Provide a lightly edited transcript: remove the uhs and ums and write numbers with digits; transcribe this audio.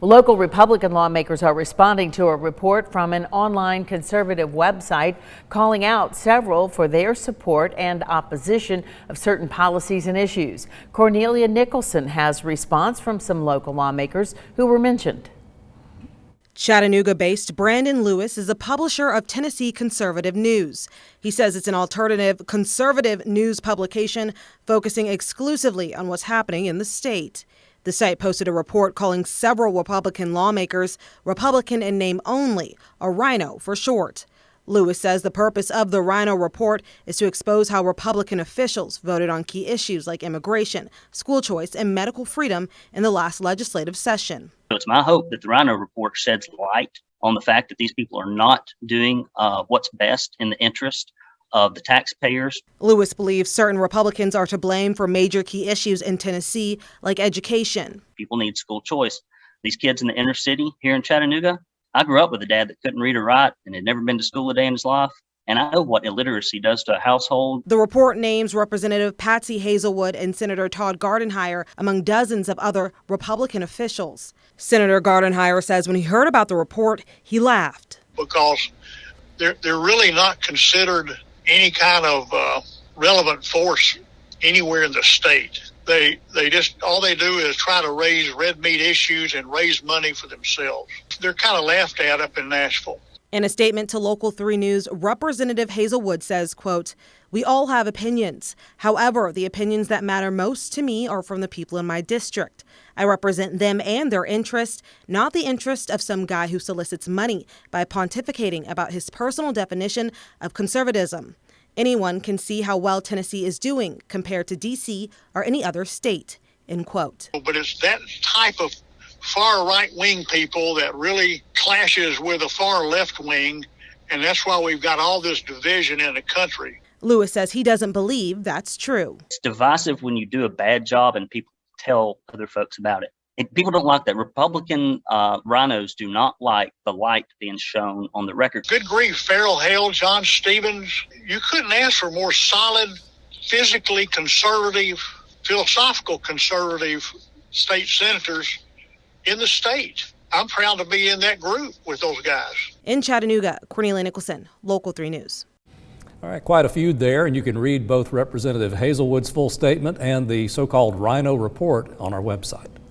Well, local Republican lawmakers are responding to a report from an online conservative website calling out several for their support and opposition of certain policies and issues. Cornelia Nicholson has response from some local lawmakers who were mentioned. Chattanooga-based Brandon Lewis is a publisher of Tennessee Conservative News. He says it's an alternative conservative news publication focusing exclusively on what's happening in the state. The site posted a report calling several Republican lawmakers Republican in name only, or RINO for short. Lewis says the purpose of the RINO report is to expose how Republican officials voted on key issues like immigration, school choice, and medical freedom in the last legislative session. So it's my hope that the RINO report sheds light on the fact that these people are not doing what's best in the interest of the taxpayers. Lewis believes certain Republicans are to blame for major key issues in Tennessee, like education. People need school choice. These kids in the inner city here in Chattanooga, I grew up with a dad that couldn't read or write and had never been to school a day in his life. And I know what illiteracy does to a household. The report names Representative Patsy Hazelwood and Senator Todd Gardenhire among dozens of other Republican officials. Senator Gardenhire says when he heard about the report, he laughed. Because they're really not considered any kind of relevant force anywhere in the state. They just, all they do is try to raise red meat issues and raise money for themselves. They're kind of laughed at up in Nashville. In a statement to Local 3 News, Representative Hazelwood says, quote, "We all have opinions. However, the opinions that matter most to me are from the people in my district. I represent them and their interest, not the interest of some guy who solicits money by pontificating about his personal definition of conservatism. Anyone can see how well Tennessee is doing compared to D.C. or any other state," end quote. But it's that type of far right-wing people that really clashes with the far left-wing, and that's why we've got all this division in the country. Lewis says he doesn't believe that's true. It's divisive when you do a bad job and people tell other folks about it. People don't like that. Republican RINOs do not like the light being shown on the record. Good grief, Farrell Hale, John Stevens. You couldn't ask for more solid, physically conservative, philosophical conservative state senators in the state. I'm proud to be in that group with those guys. In Chattanooga, Cornelia Nicholson, Local 3 News. All right, quite a feud there, and you can read both Representative Hazelwood's full statement and the so-called RINO report on our website.